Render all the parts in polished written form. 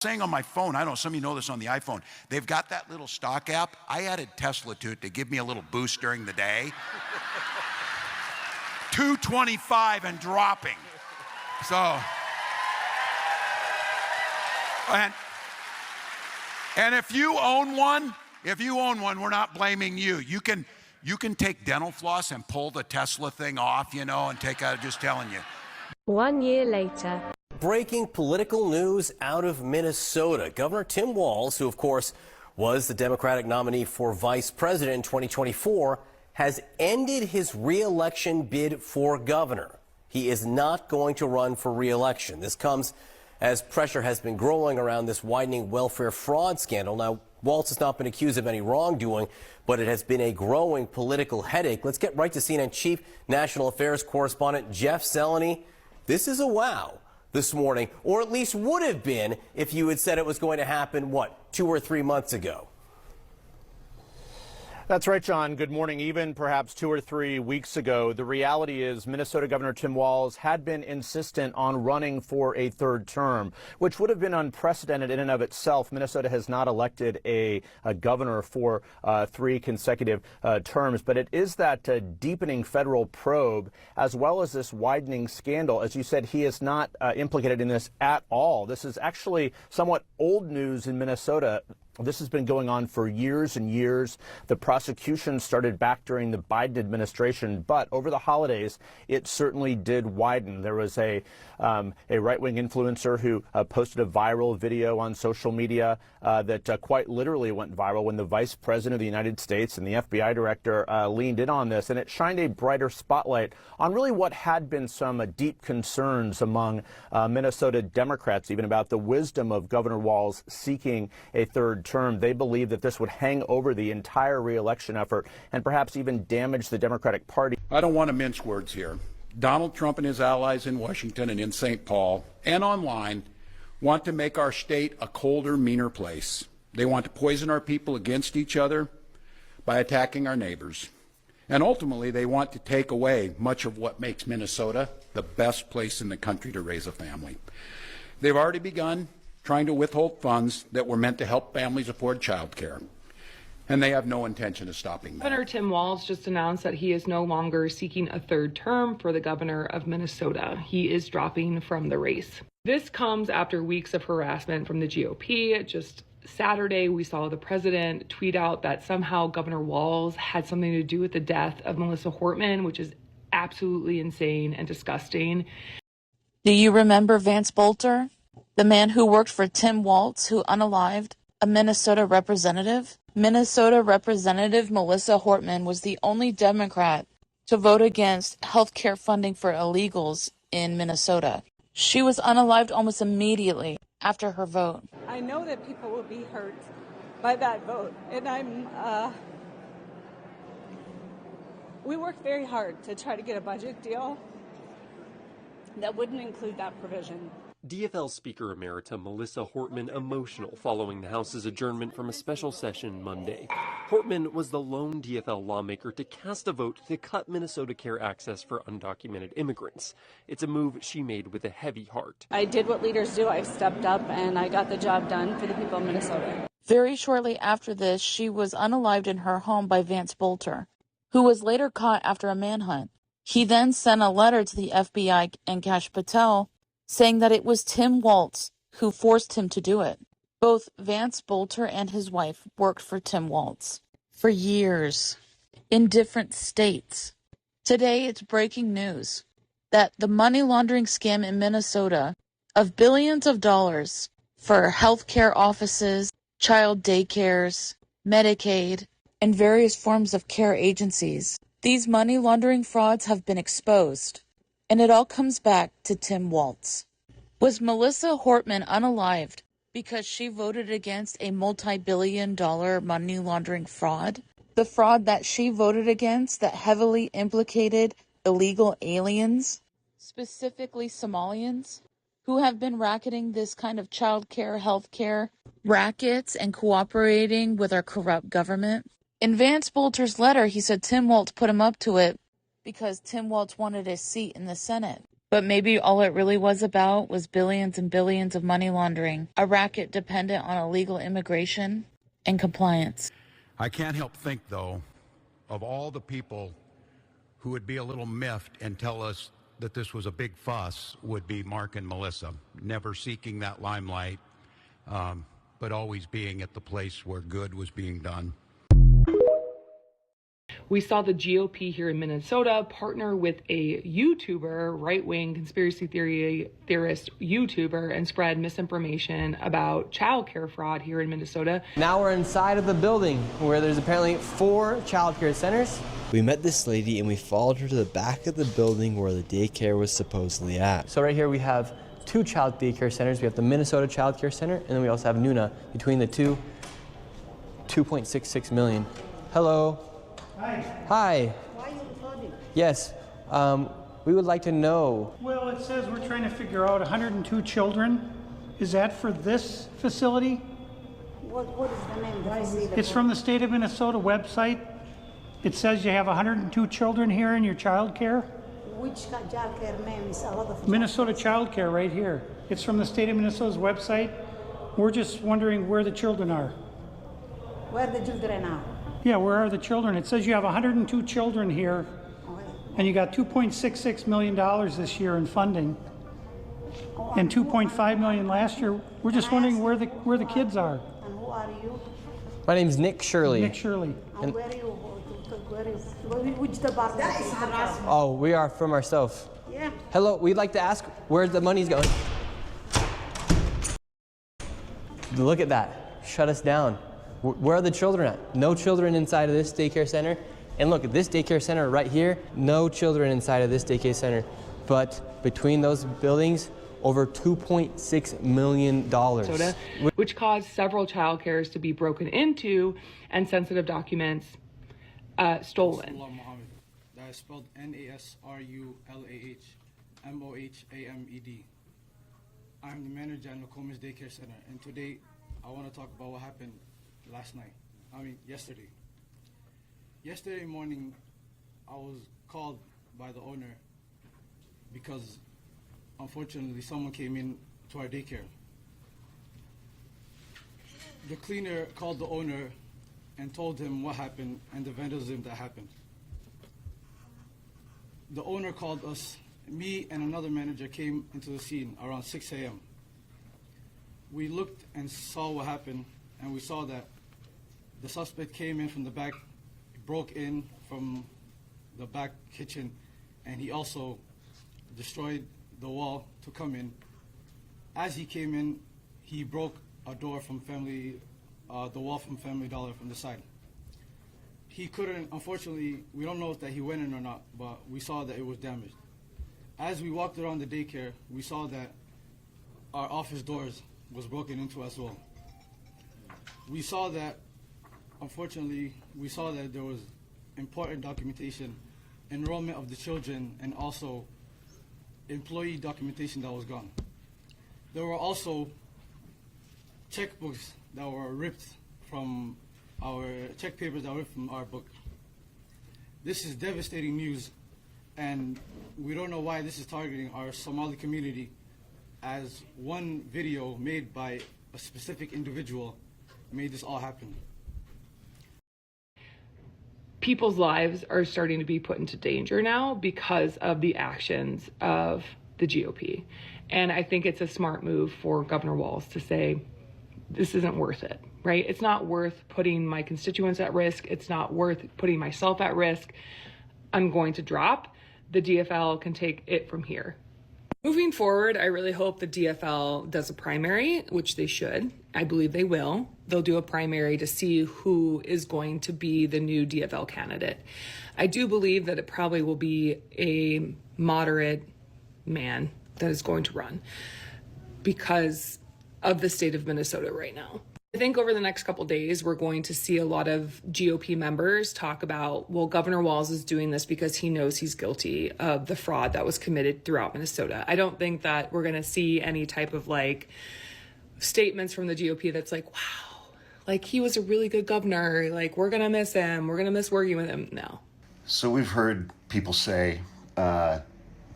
saying on my phone, I don't know, some of you know this on the iPhone, they've got that little stock app. I added Tesla to it to give me a little boost during the day. 225 and dropping. So, and if you own one, we're not blaming you. You can take dental floss and pull the Tesla thing off, you know, and take out, just telling you. 1 year later. Breaking political news out of Minnesota. Governor Tim Walz, who of course was the Democratic nominee for vice president in 2024, has ended his re-election bid for governor. He is not going to run for re-election. This comes as pressure has been growing around this widening welfare fraud scandal. Now, Walz has not been accused of any wrongdoing, but it has been a growing political headache. Let's get right to CNN Chief National Affairs Correspondent Jeff Zeleny. This is a wow this morning, or at least would have been if you had said it was going to happen, 2 or 3 months ago? That's right, John. Good morning. Even perhaps 2 or 3 weeks ago, the reality is Minnesota Governor Tim Walz had been insistent on running for a third term, which would have been unprecedented in and of itself. Minnesota has not elected a governor for 3 consecutive terms, but it is that deepening federal probe as well as this widening scandal. As you said, he is not implicated in this at all. This is actually somewhat old news in Minnesota. This has been going on for years and years. The prosecution started back during the Biden administration, but over the holidays, it certainly did widen. There was a right-wing influencer who posted a viral video on social media that quite literally went viral when the vice president of the United States and the FBI director leaned in on this, and it shined a brighter spotlight on really what had been some deep concerns among Minnesota Democrats, even about the wisdom of Governor Walz seeking a third term. They believe that this would hang over the entire re-election effort and perhaps even damage the Democratic Party. I don't want to mince words here. Donald Trump and his allies in Washington and in St. Paul and online want to make our state a colder, meaner place. They want to poison our people against each other by attacking our neighbors. And ultimately, they want to take away much of what makes Minnesota the best place in the country to raise a family. They've already begun trying to withhold funds that were meant to help families afford childcare. And they have no intention of stopping that. Governor Tim Walz just announced that he is no longer seeking a third term for the governor of Minnesota. He is dropping from the race. This comes after weeks of harassment from the GOP. Just Saturday, we saw the president tweet out that somehow Governor Walz had something to do with the death of Melissa Hortman, which is absolutely insane and disgusting. Do you remember Vance Bolter, the man who worked for Tim Walz, who unalived a Minnesota representative? Minnesota Representative Melissa Hortman was the only Democrat to vote against health care funding for illegals in Minnesota. She was unalived almost immediately after her vote. I know that people will be hurt by that vote, and we worked very hard to try to get a budget deal that wouldn't include that provision. DFL Speaker Emerita Melissa Hortman emotional following the House's adjournment from a special session Monday. Hortman was the lone DFL lawmaker to cast a vote to cut Minnesota Care access for undocumented immigrants. It's a move she made with a heavy heart. I did what leaders do. I stepped up and I got the job done for the people of Minnesota. Very shortly after this, she was unalived in her home by Vance Bolter, who was later caught after a manhunt. He then sent a letter to the FBI and Kash Patel saying that it was Tim Walz who forced him to do it. Both Vance Bolter and his wife worked for Tim Walz for years in different states. Today, it's breaking news that the money laundering scam in Minnesota of billions of dollars for healthcare offices, child daycares, Medicaid, and various forms of care agencies. These money laundering frauds have been exposed. And it all comes back to Tim Walz. Was Melissa Hortman unalived because she voted against a multi-billion-dollar money laundering fraud? The fraud that she voted against that heavily implicated illegal aliens, specifically Somalians, who have been racketing this kind of childcare, healthcare rackets and cooperating with our corrupt government. In Vance Bolter's letter, he said Tim Walz put him up to it because Tim Walz wanted a seat in the Senate. But maybe all it really was about was billions and billions of money laundering, a racket dependent on illegal immigration and compliance. I can't help think, though, of all the people who would be a little miffed and tell us that this was a big fuss would be Mark and Melissa, never seeking that limelight, but always being at the place where good was being done. We saw the GOP here in Minnesota partner with a YouTuber, right-wing conspiracy theorist YouTuber, and spread misinformation about childcare fraud here in Minnesota. Now we're inside of the building where there's apparently 4 childcare centers. We met this lady and we followed her to the back of the building where the daycare was supposedly at. So right here we have 2 child daycare centers. We have the Minnesota Child Care Center, and then we also have Nuna. Between the two, $2.66 million. Hello. Hi. Hi. Why are you recording? Yes. We would like to know. Well, it says we're trying to figure out 102 children. Is that for this facility? What is the name? Do I see the It's from the state of Minnesota website. It says you have 102 children here in your child care. Which child care name is a lot of Minnesota Child Care right here. It's from the state of Minnesota's website. We're just wondering where the children are. Where the children are? Yeah, where are the children? It says you have 102 children here, and you got $2.66 million this year in funding, and $2.5 million last year. We're just wondering where the kids are. And who are you? My name's Nick Shirley. Nick Shirley. And where are you? Which department? Oh, we are from ourselves. Yeah. Hello, we'd like to ask where the money's going. Look at that. Shut us down. Where are the children at? No children inside of this daycare center. And look at this daycare center right here. No children inside of this daycare center. But between those buildings, over $2.6 million. Which caused several child cares to be broken into and sensitive documents stolen. That is spelled NASRULAHMOHAMED. I'm the manager at Nokomis Daycare Center, and today I want to talk about what happened yesterday. Yesterday morning, I was called by the owner because unfortunately someone came in to our daycare. The cleaner called the owner and told him what happened and the vandalism that happened. The owner called us. Me and another manager came into the scene around 6 a.m. We looked and saw what happened, and we saw that the suspect came in from the back, broke in from the back kitchen, and he also destroyed the wall to come in. As he came in, he broke a door from the wall from Family Dollar from the side. He couldn't, unfortunately, we don't know if that he went in or not, but we saw that it was damaged. As we walked around the daycare, we saw that our office doors was broken into as well. We saw that, unfortunately, there was important documentation, enrollment of the children, and also employee documentation that was gone. There were also checkbooks that were ripped from check papers that were ripped from our book. This is devastating news, and we don't know why this is targeting our Somali community, as one video made by a specific individual made this all happen. People's lives are starting to be put into danger now because of the actions of the GOP. And I think it's a smart move for Governor Walz to say, this isn't worth it, right? It's not worth putting my constituents at risk. It's not worth putting myself at risk. I'm going to drop. The DFL can take it from here. Moving forward, I really hope the DFL does a primary, which they should. I believe they will. They'll do a primary to see who is going to be the new DFL candidate. I do believe that it probably will be a moderate man that is going to run because of the state of Minnesota right now. I think over the next couple of days, we're going to see a lot of GOP members talk about, well, Governor Walz is doing this because he knows he's guilty of the fraud that was committed throughout Minnesota. I don't think that we're going to see any type of statements from the GOP that's like, wow, he was a really good governor. We're going to miss him. We're going to miss working with him. No. So we've heard people say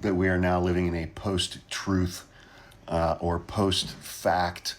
that we are now living in a post-truth or post-fact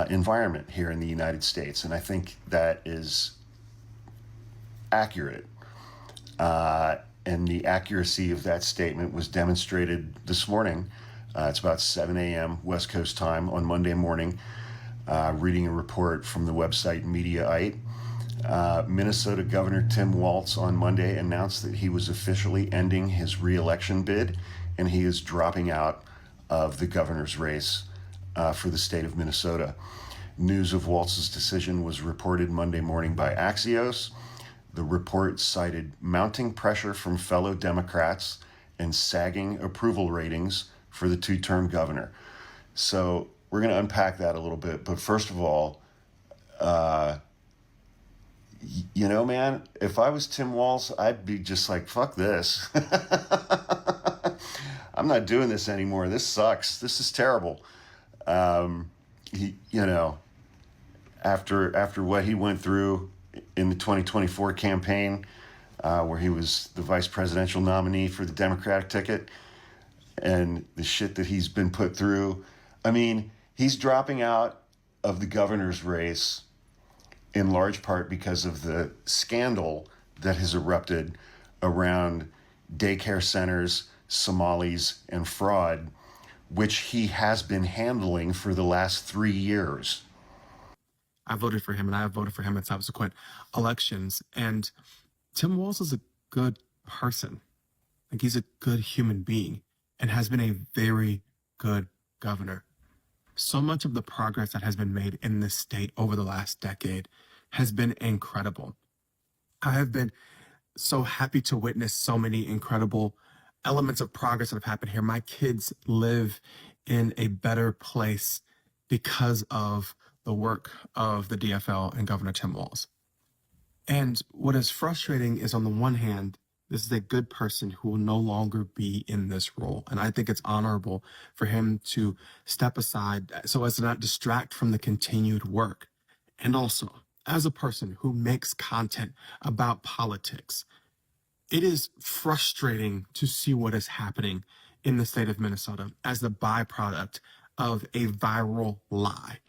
environment here in the United States, and I think that is accurate. And the accuracy of that statement was demonstrated this morning. It's about 7 a.m. West Coast time on Monday morning, reading a report from the website Mediaite. Minnesota Governor Tim Walz on Monday announced that he was officially ending his re-election bid, and he is dropping out of the governor's race for the state of Minnesota. News of Walz's decision was reported Monday morning by Axios. The report cited mounting pressure from fellow Democrats and sagging approval ratings for the two-term governor. So we're going to unpack that a little bit. But first of all, you know, man, if I was Tim Walz, I'd be just like, fuck this. I'm not doing this anymore. This sucks. This is terrible. After what he went through in the 2024 campaign, where he was the vice presidential nominee for the Democratic ticket, and the shit that he's been put through. I mean, he's dropping out of the governor's race in large part because of the scandal that has erupted around daycare centers, Somalis, and fraud, which he has been handling for the last 3 years. I voted for him, and I have voted for him in subsequent elections. And Tim Walz is a good person. Like, he's a good human being and has been a very good governor. So much of the progress that has been made in this state over the last decade has been incredible. I have been so happy to witness so many incredible elements of progress that have happened here. My kids live in a better place because of the work of the DFL and Governor Tim Walz. And what is frustrating is, on the one hand, this is a good person who will no longer be in this role. And I think it's honorable for him to step aside so as to not distract from the continued work. And also, as a person who makes content about politics, it is frustrating to see what is happening in the state of Minnesota as the byproduct of a viral lie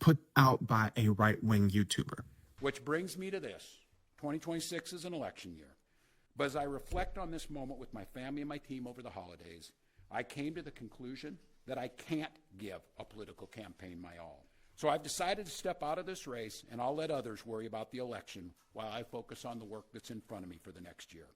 put out by a right-wing YouTuber. Which brings me to this. 2026 is an election year. But as I reflect on this moment with my family and my team over the holidays, I came to the conclusion that I can't give a political campaign my all. So I've decided to step out of this race, and I'll let others worry about the election while I focus on the work that's in front of me for the next year.